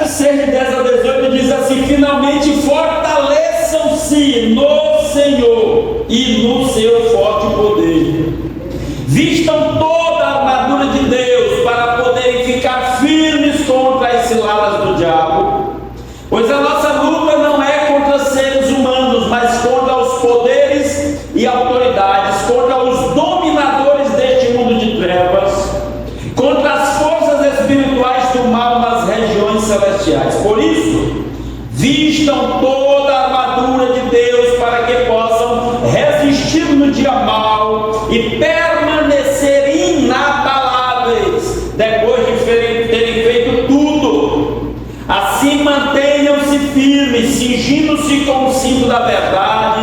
6, de 10 a 18, diz assim: finalmente fortaleçam-se no Senhor e no seu forte poder. Vistam toda a armadura de Deus para poderem ficar firmes contra as ciladas do diabo. Pois a nossa luta não é contra seres humanos, mas contra os poderes e autoridades, contra os dominadores deste mundo de trevas, contra as forças espirituais do mal nas regiões celestiais. Por isso, vistam toda a armadura de Deus para que possam resistir no dia mau e permanecer inabaláveis depois de terem feito tudo. Assim, mantenham-se firmes, cingindo-se com o cinto da verdade,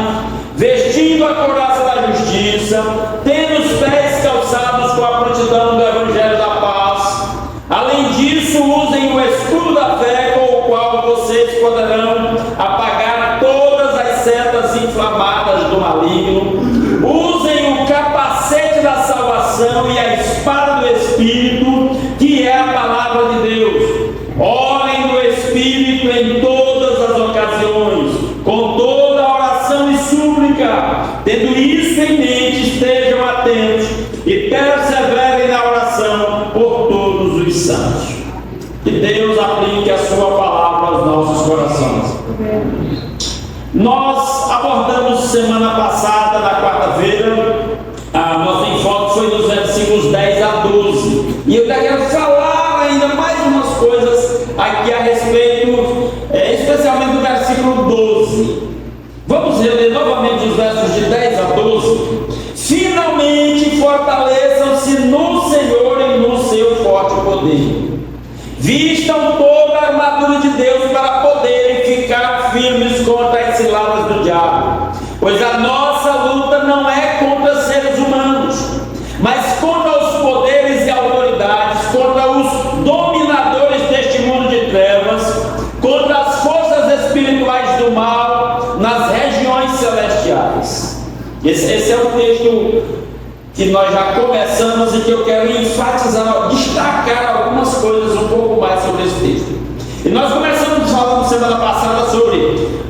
vestindo a couraça da justiça, tendo os pés calçados com a prontidão do evangelho da paz. Além disso, usem o escudo da fé, com o qual vocês poderão apagar todas as setas inflamadas do maligno. Usem o capacete da salvação e a espada do Espírito, que é a palavra de Deus. Orem no Espírito em todas as ocasiões, com toda a oração e súplica. Tendo isso em mente, estejam atentos e perseverem na oração por todos os santos. Que Deus aplique a sua palavra aos nossos corações. Nós abordamos semana passada, na quarta-feira, nosso enfoque foi nos versículos 10 a 12. E eu quero falar ainda mais umas coisas aqui a respeito, especialmente do versículo 12. Vamos reler novamente os versos de 10 a 12. Finalmente fortaleçam-se no Senhor e no seu forte poder. Vistam toda a armadura de Deus para poderem ficar firmes contra as ciladas do diabo. Pois a nossa luta não é contra seres humanos, mas contra os poderes e autoridades, contra os dominadores deste mundo de trevas, contra as forças espirituais do mal nas regiões celestiais. Esse é o texto que nós já começamos e que eu quero enfatizar, destacar algumas coisas um pouco mais sobre esse texto. E nós começamos falando semana passada sobre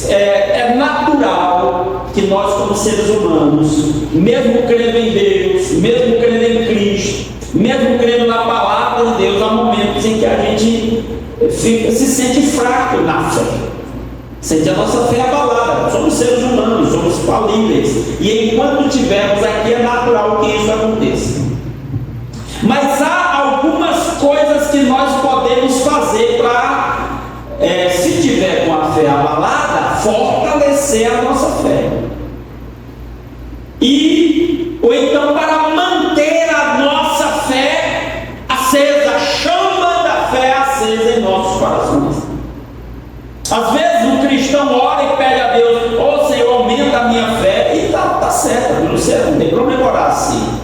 é natural que nós, como seres humanos, mesmo crendo em Deus, mesmo crendo em Cristo, mesmo crendo na palavra de Deus, há momentos em que a gente se sente fraco na fé, sente a nossa fé abalada. Somos seres humanos, somos falíveis, e enquanto tivermos aqui é natural que isso aconteça. Mas há algumas coisas que nós podemos fazer para, se tiver com a fé abalada, fortalecer a nossa fé, ou então para manter a nossa fé acesa, a chama da fé acesa em nossos corações. Às vezes o cristão ora e pede a Deus: ô Senhor, aumenta a minha fé, e está certo, não tem problema orar assim.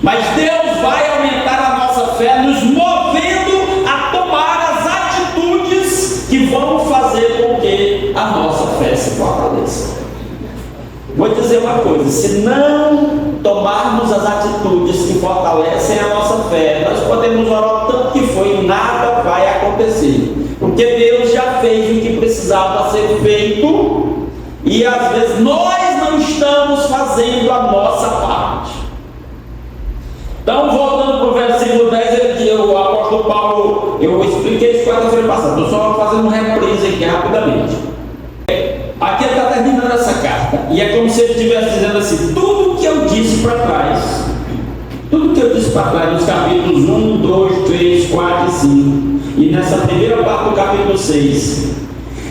Mas Deus vai aumentar a nossa fé, nos movendo a tomar as atitudes que vão fazer com que a nossa fé se fortaleça. Vou dizer uma coisa: se não tomarmos as atitudes que fortalecem a nossa fé, nós podemos orar o tanto que for e nada vai acontecer, porque Deus já fez o que precisava ser feito, e às vezes nós não estamos fazendo a nossa parte. Então, voltando para o versículo 10, o apóstolo Paulo, eu expliquei isso quarta-feira passada, estou só fazendo uma reprise aqui rapidamente. Aqui ele está terminando essa carta, e é como se ele estivesse dizendo assim: tudo que eu disse para trás, nos capítulos 1, 2, 3, 4 e 5, e nessa primeira parte do capítulo 6,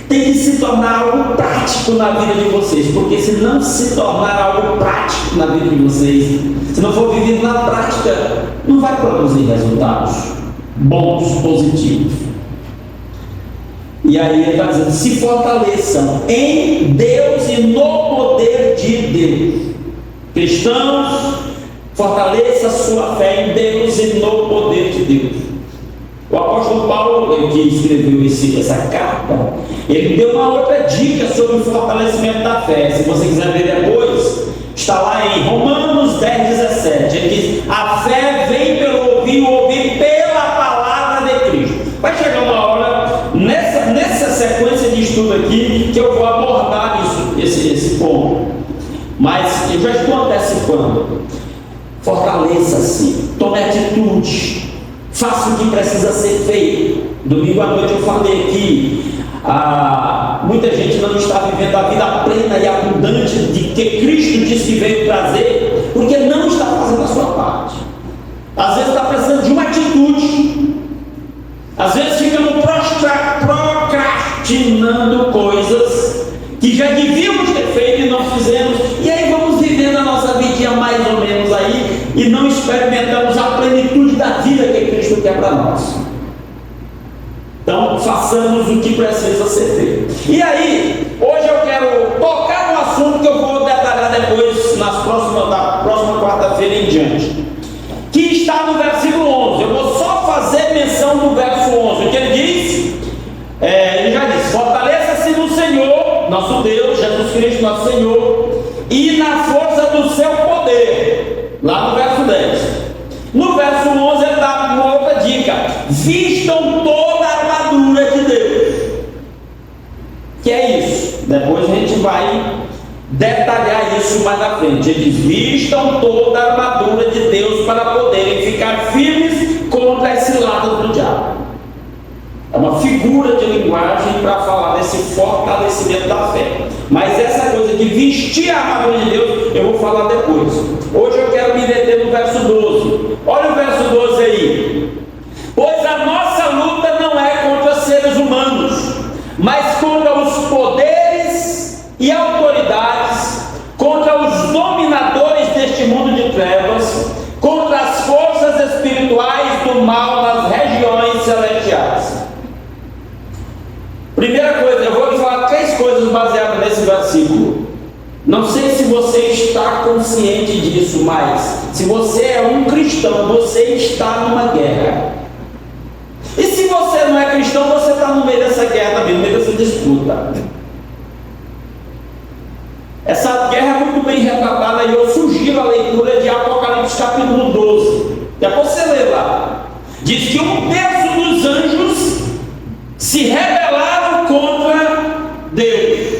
tem que se tornar algo prático na vida de vocês, porque se não se tornar algo prático na vida de vocês, se não for vivido na prática, não vai produzir resultados bons, positivos. E aí ele está dizendo: se fortaleçam em Deus e no poder de Deus. Cristãos, fortaleça a sua fé em Deus e no poder de Deus. O apóstolo Paulo, que escreveu essa carta, ele deu uma outra dica sobre o fortalecimento da fé. Se você quiser ver depois, está lá em Romanos 10, 17. Ele diz: a fé vem pelo ouvir, o ouvir pela palavra de Cristo. Vai chegar uma insistindo aqui que eu vou abordar esse ponto, mas eu já estou antecipando. Fortaleça-se, tome atitude, faça o que precisa ser feito. Domingo à noite eu falei aqui, muita gente não está vivendo a vida plena e abundante de que Cristo disse que veio trazer, porque não está fazendo a sua parte. Às vezes está precisando de uma atitude, às vezes ficamos procrastinando coisas que já devíamos ter feito e não fizemos, e aí vamos vivendo a nossa vida mais ou menos aí, e não experimentamos a plenitude da vida que Cristo quer para nós. Então, façamos o que precisa ser feito. E aí, hoje eu quero tocar no assunto que eu vou detalhar depois, da próxima quarta-feira em diante, que está no versículo 11. Eu vou só fazer menção do verso 11, o que ele diz? Ele já disse: fortaleça-se no Senhor, nosso Deus, Jesus Cristo, nosso Senhor, e na força do seu poder. Lá no verso 10. No verso 11 ele dá uma outra dica: vistam toda a armadura de Deus. Que é isso? Depois a gente vai detalhar isso mais na frente. Ele diz: vistam toda a armadura de Deus para poderem ficar firmes contra as ciladas do diabo. É uma figura de linguagem para falar desse fortalecimento da fé. Mas essa coisa de vestir a armadura de Deus, eu vou falar depois. Hoje eu quero me deter no verso 12. Olha o verso 12 aí. Pois a nossa luta não é contra seres humanos, mas contra os poderes e autoridades, contra os dominadores deste mundo de trevas, contra as forças espirituais do mal nas regiões celestiais. Primeira coisa, eu vou lhe falar 3 coisas baseadas nesse versículo. Não sei se você está consciente disso, mas se você é um cristão, você está numa guerra. E se você não é cristão, você está no meio dessa guerra também, no meio dessa disputa. Essa guerra é muito bem retratada e eu sugiro a leitura de Apocalipse capítulo 12. Depois você lê lá. Diz que 1/3 dos anjos se rebelaram contra Deus.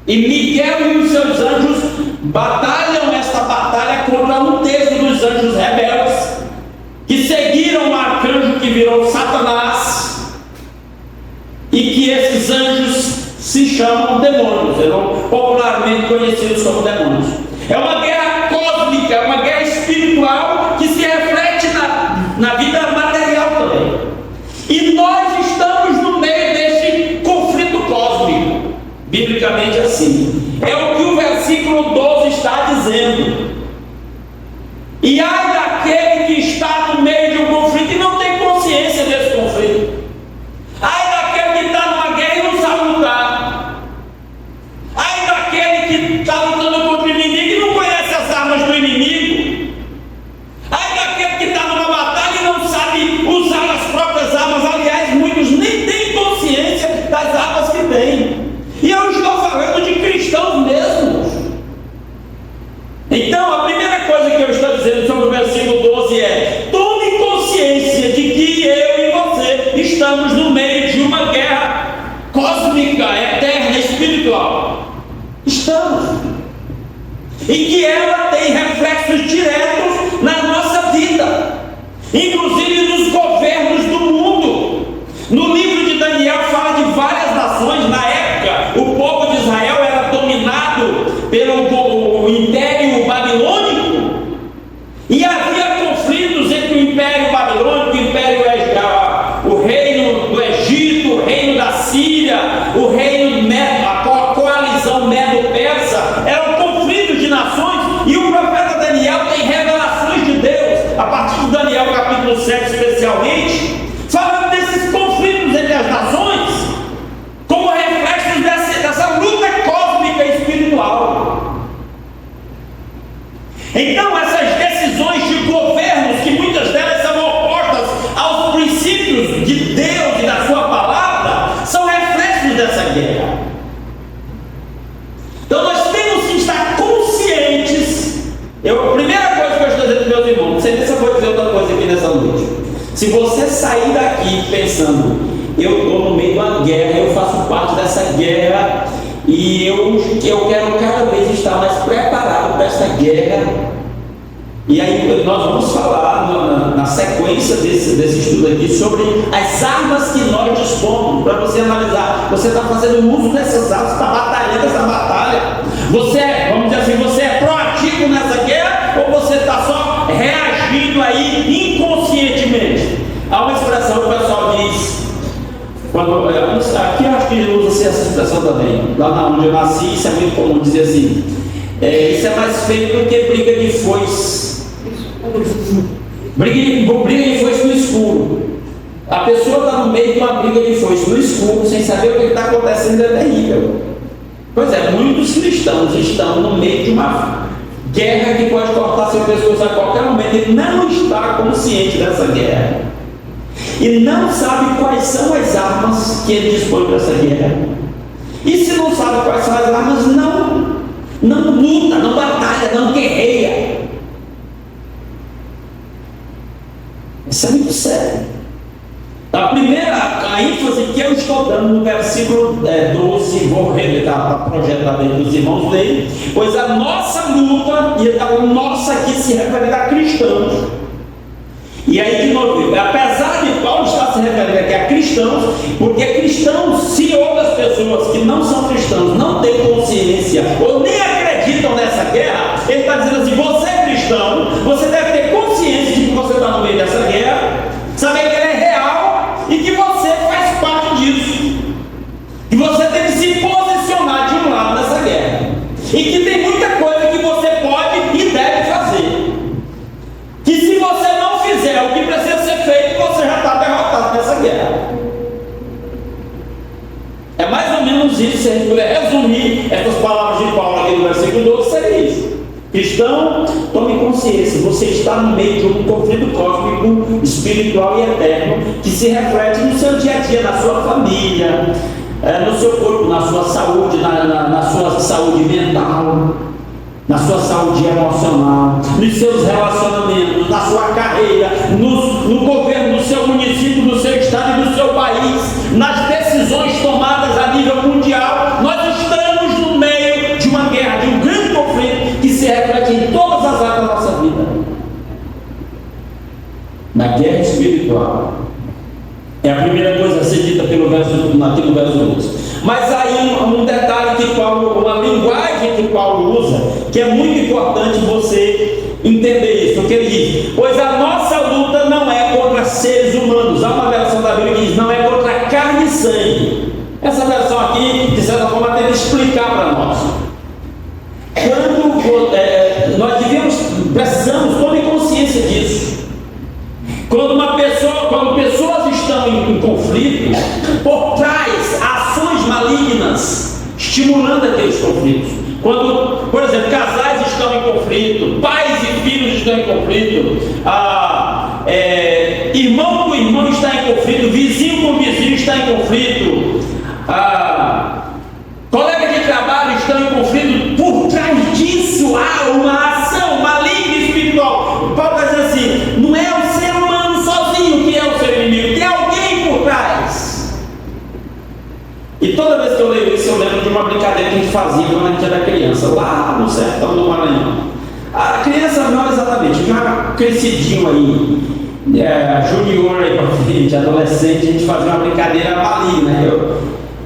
E Miguel e os seus anjos batalham esta batalha contra 1/3 dos anjos rebeldes, que seguiram o arcanjo que virou Satanás, e que esses anjos se chamam demônios, eram popularmente conhecidos como demônios. É uma guerra cósmica, é uma guerra espiritual que se reflete na vida material também. E nós estamos no meio desse conflito cósmico, biblicamente assim. É o que o versículo 12 está dizendo. E ai daquele que está no meio de um conflito e não tem consciência desse conflito. Ai daquele que está numa guerra e não sabe lutar. Ai daquele que está lutando contra o inimigo e não conhece as armas do inimigo. Ai daquele que está numa batalha e não sabe usar as próprias armas. Aliás, muitos nem têm consciência das armas que têm. E eu estou falando de cristãos mesmos. Então, a primeira coisa que eu estou dizendo sobre o versículo 12 é: tome consciência de que eu e você estamos no meio de uma guerra cósmica, eterna, espiritual. Estamos. E que ela tem reflexos diretos na nossa vida, inclusive nos governos do mundo. No livro de Daniel fala de várias nações. Na época, o povo de Israel era dominado pelo Império Babilônico, e havia conflitos entre o Império Babilônico, o reino do Egito, o reino da Síria, o reino Medo, a coalizão Medo-Persa. Eram conflitos de nações, e o profeta Daniel tem revelações de Deus, a partir de Daniel capítulo 7 especialmente, falando desses conflitos entre as nações, como reflexos dessa luta cósmica espiritual. Então, essas decisões de governos, que muitas delas são opostas aos princípios de Deus e da sua palavra, são reflexos dessa guerra. Então, nós temos que estar conscientes. A primeira coisa que eu estou dizendo para meus irmãos, não sei se eu vou dizer outra coisa aqui nessa noite. Se você sair daqui pensando: eu estou no meio de uma guerra, eu faço parte dessa guerra e eu quero cada vez estar mais preparado para essa guerra. E aí nós vamos falar na sequência desse estudo aqui sobre as armas que nós dispomos, para você analisar. Você está fazendo uso dessas armas, está batalhando essa batalha. Você, vamos dizer assim, você é proativo nessa guerra ou você está só reagindo aí inconscientemente? Há uma expressão que o pessoal diz, aqui eu acho que usa essa expressão também, lá onde eu nasci, isso é muito comum dizer assim, isso é mais feio do que briga de foice. Briga de foice no escuro. A pessoa está no meio de uma briga de foice no escuro, sem saber o que está acontecendo, é terrível. Pois é, muitos cristãos estão no meio de uma guerra que pode cortar seu pescoço a qualquer momento e não está consciente dessa guerra. E não sabe quais são as armas que ele dispõe para essa guerra. E se não sabe quais são as armas, não luta, não batalha, não guerreia. Isso é muito sério. A ênfase que eu estou dando no versículo 12, vou reler, projetado aí dos irmãos dele, pois a nossa luta, e a nossa aqui se refere a cristãos. E aí, de novo, apesar de Paulo estar se referindo aqui a cristãos, porque cristãos, se outras pessoas que não são cristãos não têm consciência ou nem acreditam nessa guerra, ele está dizendo assim: você é cristão, você deve ter consciência de que você está no meio dessa guerra, saber que ela é real e que você faz parte disso, e você tem que se posicionar de um lado nessa guerra, e que tem muita coisa que você pode e deve fazer, que se você não fizer o que precisa ser feito, você já está derrotado nessa guerra. É mais ou menos isso. Se a gente puder resumir essas palavras de Paulo aqui no versículo 12, seria isso: cristão, tome consciência, você está no meio de um conflito cósmico, espiritual e eterno, que se reflete no seu dia a dia, na sua família, no seu corpo, na sua saúde, na sua saúde mental, na sua saúde emocional, nos seus relacionamentos, na sua carreira, no governo do seu município, do seu estado e do seu país, nas decisões tomadas a nível mundial. Nós estamos no meio de uma guerra, de um grande conflito que se reflete em todas as áreas da nossa vida. Na guerra espiritual. É a primeira coisa a ser dita aqui no verso 12. Mas aí um detalhe que Paulo, uma linguagem que Paulo usa, que é muito importante você entender isso, porque ele diz: pois a nossa luta não é contra seres humanos. Há uma versão da Bíblia que diz: não é contra carne e sangue. Essa versão aqui, de certa forma, tenta explicar para nós. Quando nós precisamos tomar consciência disso. Quando pessoas estão em conflito, por trás ações malignas estimulando aqueles conflitos. Quando, por exemplo, casais estão em conflito, pais e filhos estão em conflito, irmão com irmão está em conflito, vizinho com vizinho está em conflito, colegas de trabalho estão em conflito. Por trás disso há uma ação maligna espiritual. Paulo vai dizer assim: não é o ser humano sozinho que é o seu inimigo, tem alguém por trás. E toda vez que eu leio isso, eu lembro de uma brincadeira que a gente fazia quando a gente era criança, lá no sertão do Maranhão. A criança não exatamente, já crescidinho aí, junior aí pra frente, adolescente, a gente fazia uma brincadeira maligna.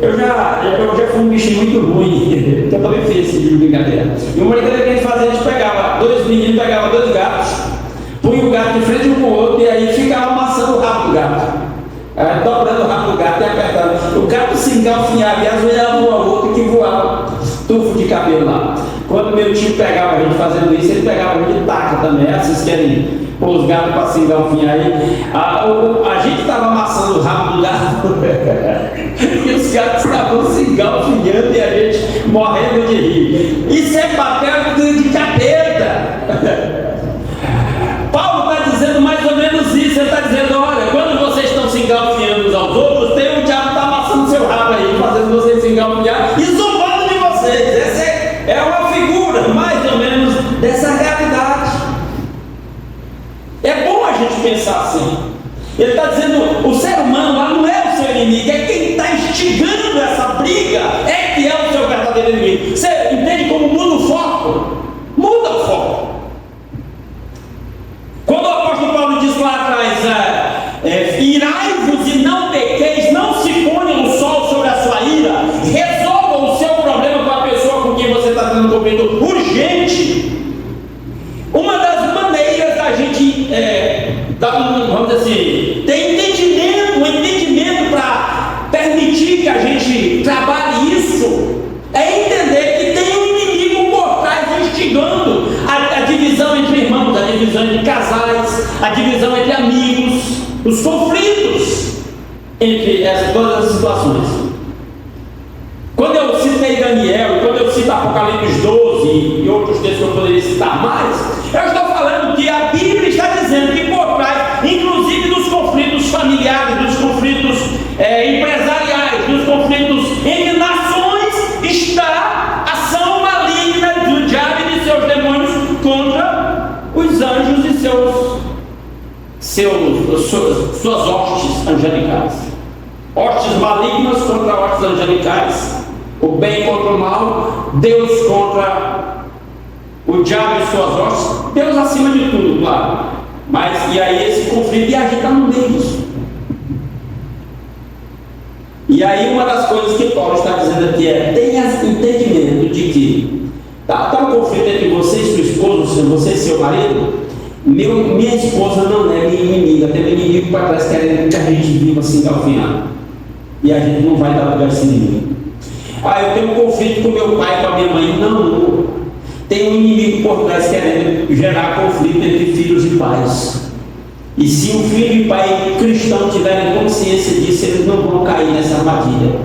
Eu já fui um bichinho muito ruim, que eu também fiz esse tipo de brincadeira. E uma brincadeira que a gente fazia, a gente pegava dois meninos, pegava dois gatos, punha o gato de frente um com o outro e aí ficava amassando o rabo do gato, dobrando o rabo do gato e apertando. O gato se engalfinhava e ajoelhava um ao outro que voava tufo de cabelo lá. Quando meu tio pegava a gente fazendo isso, ele pegava a gente de taca também. Vocês querem pôr os gatos para se engalfinhar aí? A gente estava amassando o rabo do gato e os gatos estavam se engalfinhando e a gente morrendo de rir. Isso é papel de capeta. Paulo está dizendo mais ou menos isso. Ele está dizendo: olha, quando vocês estão se engalfinhando uns aos outros, tem um diabo que está amassando seu rabo aí, fazendo vocês se engalfinhar e zombando de vocês. Essa é uma figura mais ou menos dessa realidade. É bom a gente pensar assim. Ele está dizendo: o ser humano lá não é o seu inimigo, casais, a divisão entre amigos, os conflitos entre todas as situações. Quando eu citei Daniel, quando eu cito Apocalipse 12 e outros textos que eu poderia citar mais, eu estou falando que a Bíblia está dizendo que por trás, inclusive dos conflitos familiares, dos conflitos empresariais, dos conflitos entre nações, está a ação maligna do diabo e de seus demônios contra os anjos e suas hostes angelicais. Hostes malignas contra hostes angelicais, o bem contra o mal, Deus contra o diabo e suas hostes, Deus acima de tudo, claro. Mas e aí esse conflito, e a gente está no meio disso. E aí uma das coisas que Paulo está dizendo aqui é: tenha entendimento de que está um conflito entre você e sua esposa, você e seu marido. Minha esposa não é minha inimiga, tem um inimigo para trás querendo que a gente viva assim galfinhado. E a gente não vai dar lugar a esse inimigo. Eu tenho um conflito com meu pai, com a minha mãe. Não. Tem um inimigo por trás querendo gerar conflito entre filhos e pais. E se o filho e pai cristão tiverem consciência disso, eles não vão cair nessa armadilha.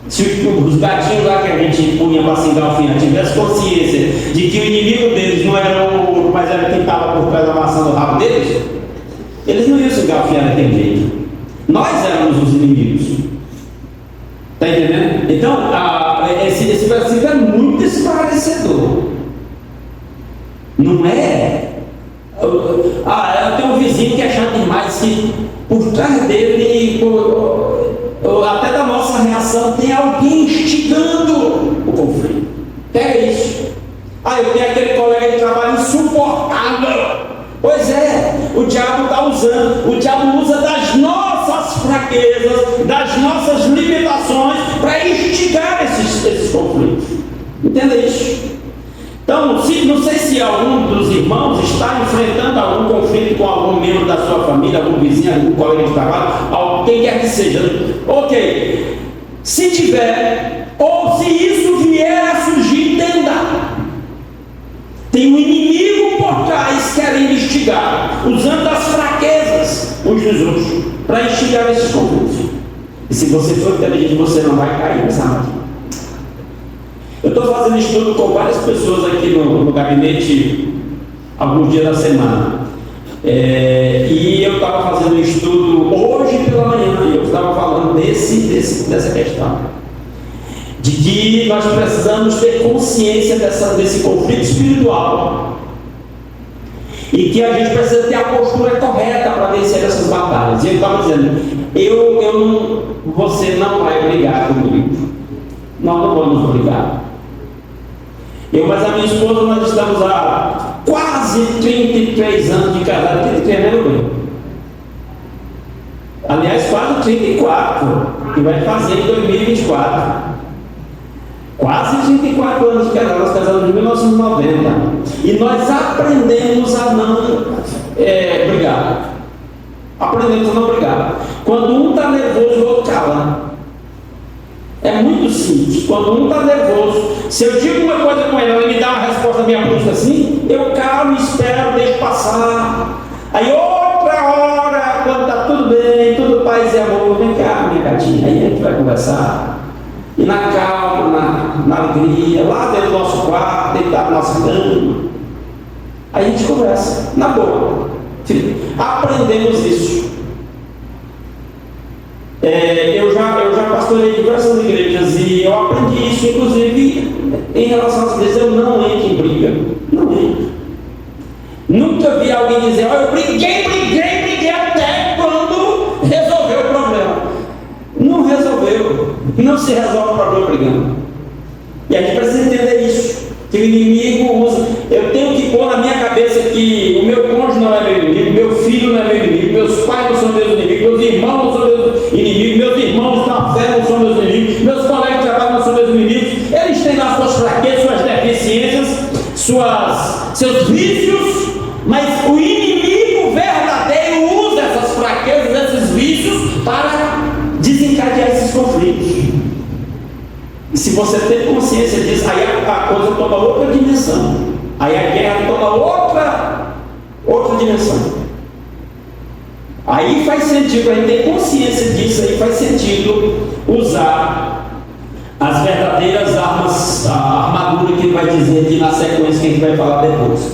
Se os gatinhos lá que a gente punha para se engalfinhar tivessem consciência de que o inimigo deles não era o outro, mas era quem estava por trás da maçã do rabo deles, eles não iam se engalfinhar daquele jeito. Nós éramos os inimigos. Está entendendo? Então, esse versículo é muito esclarecedor. Não é? Eu tenho um vizinho que é chato demais, que por trás dele, até da nossa reação, tem alguém instigando o conflito. Pega isso. Eu tenho aquele colega de trabalho insuportável. Pois é, o diabo está usando, o diabo usa das nossas fraquezas, das nossas limitações, para instigar esses conflitos. Entenda isso. Então, não sei se algum dos irmãos está enfrentando algum conflito com algum membro da sua família, algum vizinho, algum colega de trabalho, quem quer que seja. Ok, se tiver, ou se isso vier a surgir, entenda. Tem um inimigo por trás querendo instigar, usando as fraquezas uns dos outros, para instigar esses conflitos. E se você for inteligente, você não vai cair nessa armadilha. Eu estou fazendo estudo com várias pessoas aqui no gabinete alguns dias da semana. E eu estava fazendo um estudo hoje pela manhã e eu estava falando dessa questão. De que nós precisamos ter consciência desse conflito espiritual. E que a gente precisa ter a postura correta para vencer essas batalhas. E ele estava dizendo: você não vai brigar comigo. Nós não vamos brigar. Mas a minha esposa, nós estamos há quase 33 anos de casado. 33 não é bem. Aliás, quase 34, que vai fazer em 2024. Quase 34 anos de casado. Nós casamos em 1990. E nós aprendemos a não brigar. Aprendemos a não brigar. Quando um está nervoso, o outro cala. É muito simples. Quando um está nervoso, se eu digo uma coisa com ele me dá uma resposta minha brusca assim, eu calo, espero, deixo passar. Aí outra hora, quando está tudo bem, tudo paz e amor, vem cá, minha gatinha, aí a gente vai conversar. E na calma, na alegria, lá dentro do nosso quarto, deitado na nossa cama, aí a gente conversa, na boa. Aprendemos isso. Eu já pastorei diversas igrejas e eu aprendi isso, inclusive em relação às igrejas. Eu não entro em briga, não entro. Nunca vi alguém dizer: eu briguei até quando resolveu o problema. Não resolveu, não se resolve o problema brigando. E a gente precisa entender isso, que o inimigo usa. Eu tenho que pôr na minha cabeça que o meu cônjuge não é meu inimigo, meu filho não é meu inimigo, meus pais não são meus inimigos, meus irmãos não são meus inimigos, meus irmãos na fé não são meus inimigos, meus colegas de trabalho não são meus inimigos. Eles têm lá suas fraquezas, suas deficiências, seus vícios, mas o inimigo verdadeiro usa essas fraquezas, esses vícios, para desencadear esses conflitos. E se você tem consciência disso, aí a coisa toma outra dimensão. Aí a guerra toma outra dimensão. Aí faz sentido, a gente ter consciência disso, aí faz sentido usar as verdadeiras armas, a armadura que ele vai dizer aqui na sequência que a gente vai falar depois.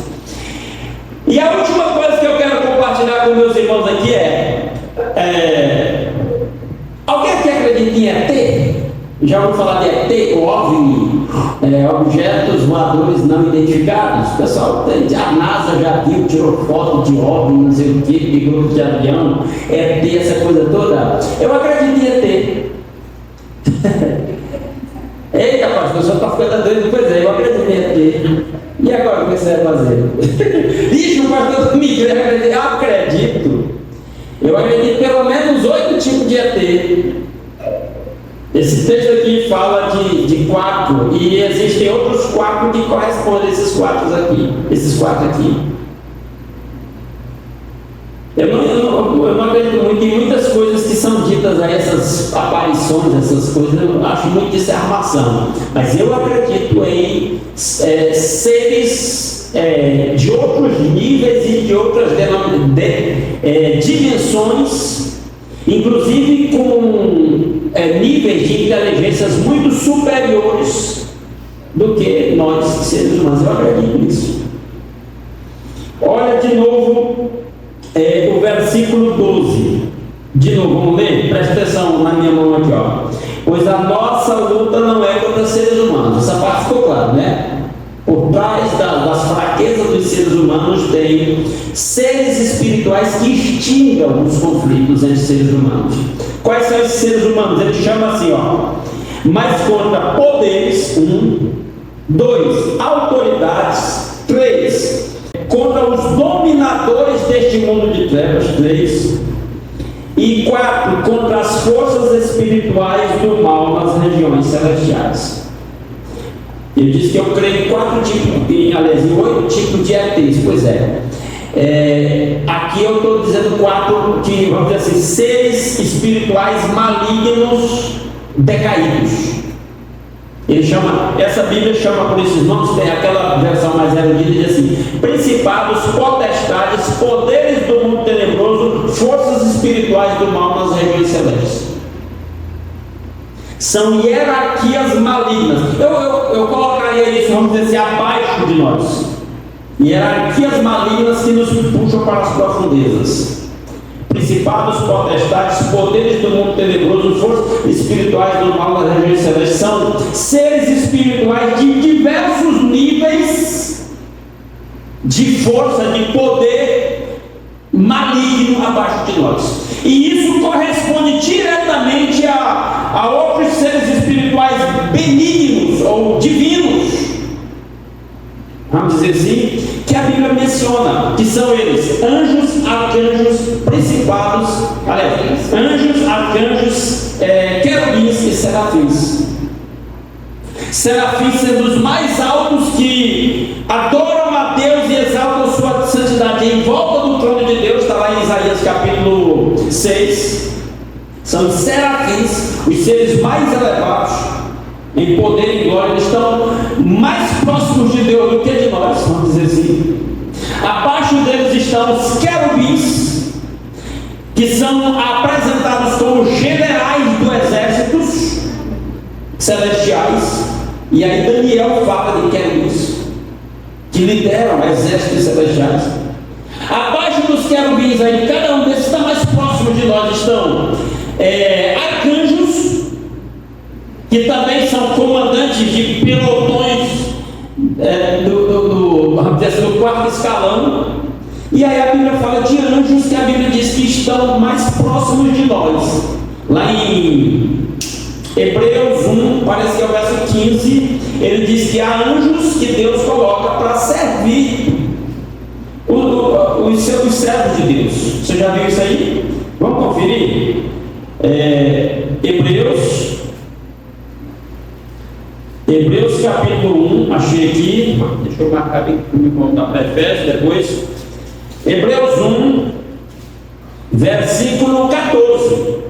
E a última coisa que eu quero compartilhar com meus irmãos aqui alguém aqui acredita em ET? Já ouviu falar de ET, OVNI, objetos voadores não identificados? Pessoal, a NASA já viu, tirou foto de OVNI, não sei o que, de grupo de avião, ET, essa coisa toda. Eu acredito em ET. Eita, pastor, o senhor está ficando doido? Pois é, eu acredito em ET. E agora o que você vai fazer? Ixi, o pastor me acredito. Eu acredito em pelo menos 8 tipos de ET. Esse texto aqui fala de 4, e existem outros 4 que correspondem a esses 4 aqui. Eu não acredito muito em muitas coisas que são ditas a essas aparições, essas coisas. Eu acho muito isso é armação. Mas eu acredito em seres de outros níveis e de outras dimensões, inclusive com níveis de inteligências muito superiores do que nós, seres humanos. Eu acredito nisso. Olha de novo o versículo 12. De novo, vamos ler? Presta atenção na minha mão aqui, ó. Pois a nossa luta não é contra seres humanos. Essa parte ficou clara, né? Por trás das fraquezas dos seres humanos tem seres espirituais que extingam os conflitos entre seres humanos. Quais são esses seres humanos? Ele chama assim, ó. Mas contra poderes, 1. 2. Autoridades, 3. Contra os dominadores deste mundo de trevas, 3. E 4. Contra as forças espirituais do mal nas regiões celestiais. Ele diz que eu creio em 4 tipos, aliás, em 8 tipos de ETs. Pois aqui eu estou dizendo 4 que, vamos dizer assim, seres espirituais malignos decaídos. Ele chama, essa Bíblia chama por esses nomes, tem aquela versão mais erudita, diz assim: principados, potestades, poderes do mundo tenebroso, forças espirituais do mal nas regiões celestes. São hierarquias malignas. Eu colocaria isso, vamos dizer assim, abaixo de nós. Hierarquias malignas que nos puxam para as profundezas. Principados, potestades, poderes do mundo tenebroso, forças espirituais do mal nas regiões celestes. São seres espirituais de diversos níveis de força, de poder maligno abaixo de nós. E isso corresponde diretamente a outros seres espirituais benignos ou divinos, vamos dizer assim, que a Bíblia menciona, que são eles: anjos, arcanjos, principados, anjos, arcanjos, querubins e serafins. Serafins sendo os mais altos, que adoram a Deus e exaltam sua santidade em volta do trono de Deus. Está lá em Isaías capítulo 6. São os serafins, os seres mais elevados em poder e glória. Eles estão mais próximos de Deus do que de nós, vamos dizer assim. Abaixo deles estão os querubins, que são apresentados como generais do exércitos celestiais. E aí Daniel fala de querubins que lideram exércitos celestiais. Abaixo dos querubins, aí, cada um desses está mais próximo de nós, estão arcanjos, que também são comandantes de pelotões do quarto escalão. E aí a Bíblia fala de anjos, que a Bíblia diz que estão mais próximos de nós. Lá em Hebreus 1, parece que é o verso 15, ele diz que há anjos que Deus coloca para servir os servos de Deus. Você já viu isso aí? Vamos conferir? Hebreus capítulo 1, achei aqui, deixa eu marcar aqui, me voltar para Efésios depois. Hebreus 1, versículo 14.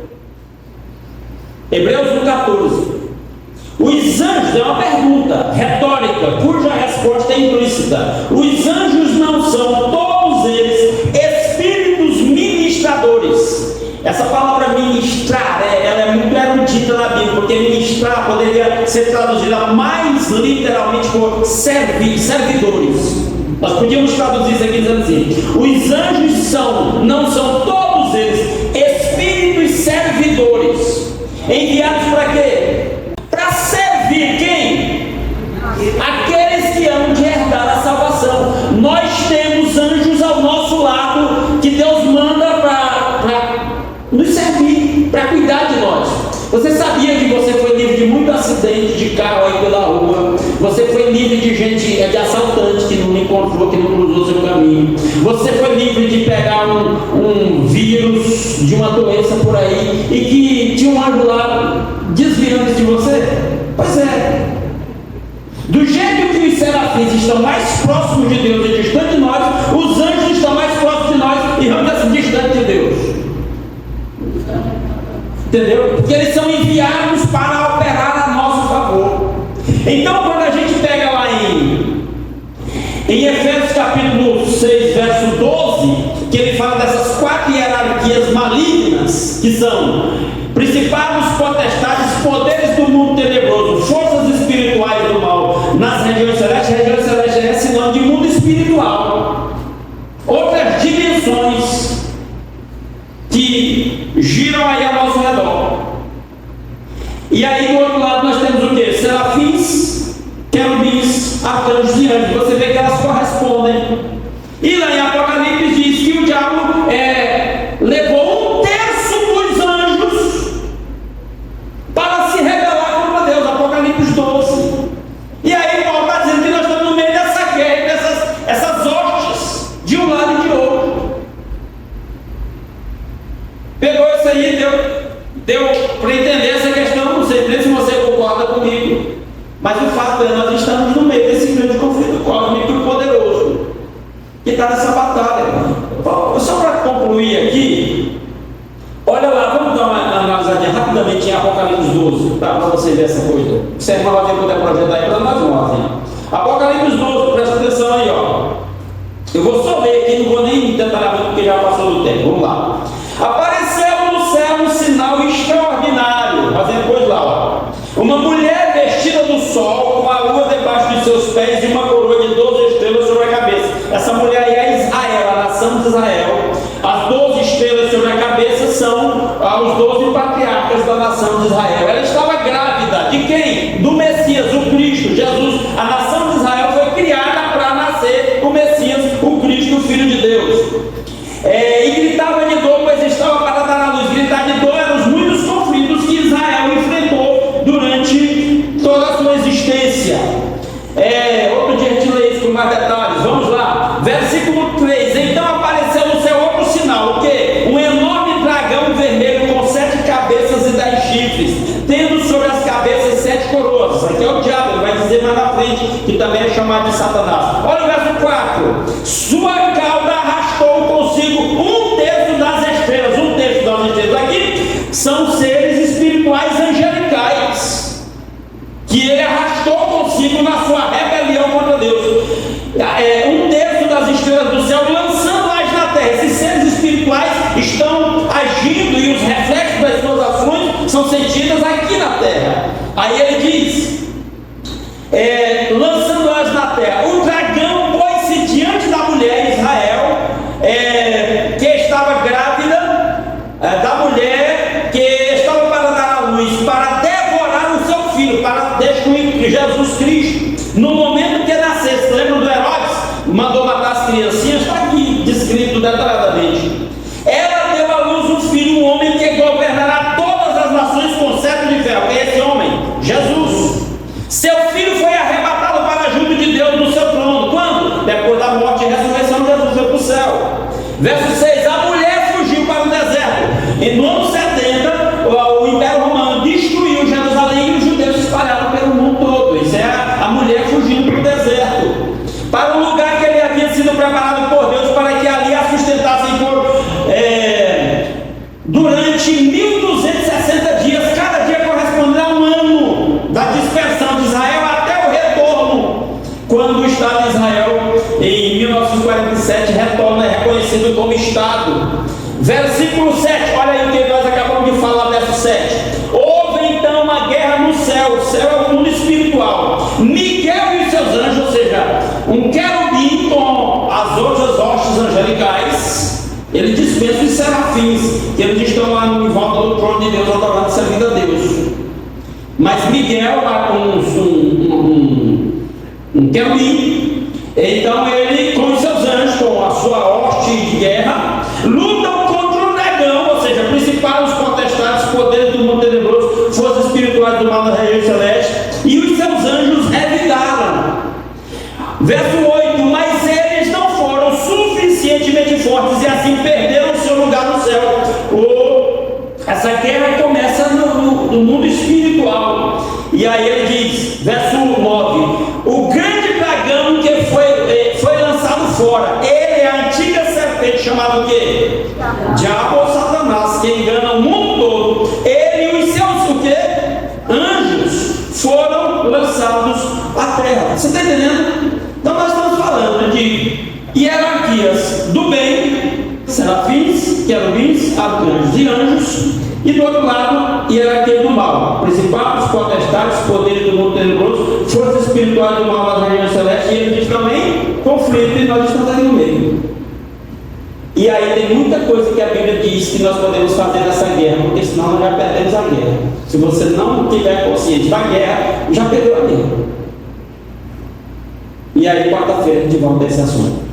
Hebreus 1, 14. Os anjos, é uma pergunta retórica, cuja resposta é implícita. Os anjos não são todos eles Essa palavra ministrar, ela é muito erudita na Bíblia, porque ministrar poderia ser traduzida mais literalmente por servir, servidores. Nós podíamos traduzir isso aqui dizendo assim: os anjos não são todos eles espíritos servidores, enviados para quê? Para servir quem? Aqueles que hão de herdar a salvação. Nós temos anjos ao nosso lado que Deus manda para nos servir, para cuidar de nós. Você sabia que você foi livre de muito acidente de carro aí pela rua? Você foi livre de gente, de assaltante que não encontrou, que não cruzou seu caminho. Você foi livre de pegar um vírus, de uma doença por aí, e que tinha um anjo lá desviando de você? Pois é. Do jeito que os serafins estão mais próximos de Deus e distantes de nós, os anjos estão mais próximos de nós e vão distantes de Deus. Entendeu? Porque eles são enviados para operar a nosso favor. Então, quando a gente pega lá em Efésios capítulo 6, verso 12, que ele fala dessas 4 hierarquias malignas, que são principados, potestades, poderes do mundo tenebroso, forças espirituais do mal nas regiões celestes é sinal de mundo espiritual, outras dimensões que giram aí ao nosso redor. E aí do outro lado nós temos o que? Serafins, querubins, arcanjos e anjos. Você vê que elas correspondem. E lá em Apocalipse diz que o diabo levou 1/3 dos anjos para se rebelar contra Deus. Apocalipse 12. E aí Paulo está dizendo que nós estamos no meio dessa guerra, dessas hostes, de um lado e de outro. Pegou isso aí, deu para entender essa questão. Não sei se você concorda comigo, mas o fato é, nós estamos no meio desse grande conflito cósmico e poderoso que está nessa batalha. Só para concluir aqui, olha lá, vamos dar uma analisadinha rapidamente em Apocalipse 12, para você ver essa coisa. Se a irmã vai poder projetar aí para nós, vamos. Apocalipse 12, presta atenção aí, ó. Eu vou só ler aqui, não vou nem detalhar muito porque já passou do tempo. Vamos lá. Apareceu no céu um sinal extraordinário, mas depois lá, ó. Uma mulher vestida do sol, com a lua debaixo de seus pés e uma coroa de 12 estrelas sobre a cabeça. Essa mulher aí é Israel, a nação de Israel. As 12 estrelas sobre a cabeça são os 12 patriarcas da nação de Israel. Ela estava grávida de quem? Do Messias, o Cristo, Jesus. A nação de Israel foi criada para nascer o Messias, o Cristo, o Filho de Deus. E gritava de dor, pois estava para dar à luz. Gritar de dor eram os muitos conflitos que Israel enfrentou durante toda a sua existência. Outro dia a gente lê isso com mais detalhes. Vamos lá, versículo 3. Então apareceu no céu outro sinal, o quê? Um enorme dragão vermelho com 7 cabeças e 10 chifres, tendo sobre as cabeças 7 coroas. Isso aqui é o diabo, ele vai dizer mais na frente, que também é chamado de Satanás. Olha o verso 4. Sua cauda arrastou consigo 1/3 das estrelas. 1/3 das estrelas aqui são seres espirituais angelicais, que ele arrastou consigo na sua rebelião contra Deus. 1/3 das estrelas do céu, lançando-as na terra. Esses seres espirituais estão agindo e os reflexos das suas ações são sentidas aqui na terra. Aí ele diz, lançando-as na terra. O dragão pôs-se diante da mulher Israel, que estava grávida, da mulher que estava para dar à luz, para devorar o seu filho, para destruir Jesus Cristo. No momento que nascesse, lembra do Herodes? Mandou matar as criancinhas, está aqui descrito detalhadamente. Ela deu à luz um filho, um homem que governará todas as nações com cetro de ferro. Quem é esse homem? Jesus. Seu filho foi arrebatado para junto de Deus no seu trono. Quando? Depois da morte e ressurreição, Jesus foi para o céu. Verso 6. A mulher fugiu para o deserto. E no ano 70, o Império Romano destruiu Jerusalém e os judeus se espalharam pelo mundo todo. Isso é a mulher fugindo para o deserto, para um lugar que ele havia sido preparado por Deus, para que ali a sustentassem durante 1260 dias, cada dia correspondendo a um ano da dispersão de Israel até o retorno, quando o Estado de Israel, em 1947, retorna, é reconhecido como Estado. Versículo 7, olha aí o que 7. Houve então uma guerra no céu. O céu é o mundo espiritual. Miguel e os seus anjos, ou seja, um querubim com as outras hostes angelicais, ele dispensa os serafins, que eles estão lá em volta do trono de Deus, adorando, servindo a Deus. Mas Miguel, um querubim, então ele com os seus anjos, com a sua hoste de guerra, lutam contra o dragão, ou seja, principais, potestades, poderes do mundo tenebroso, forças espirituais do mal da região celeste, e os seus anjos revidaram. Verso 8: mas eles não foram suficientemente fortes e assim perderam seu lugar no céu. Essa guerra começa no mundo espiritual. E aí ele diz, verso 9: o grande dragão que foi lançado fora, ele é a antiga serpente, chamada o quê? Diabo ou Satanás, que engana o mundo todo. Ele e os seus o quê? Anjos foram lançados à terra. Você está entendendo? Então nós estamos falando de hierarquias do bem, serafins, querubins, arcanjos e anjos, e do outro lado, hierarquia do mal, principados, potestades, poderes do mundo tenebroso, forças espirituais do mal das regiões celestes, e ele diz também conflito, e nós estamos ali no meio. E aí tem muita coisa que a Bíblia diz que nós podemos fazer nessa guerra, porque senão nós já perdemos a guerra. Se você não tiver consciente da guerra, já perdeu a guerra. E aí quarta-feira a gente volta a esse assunto.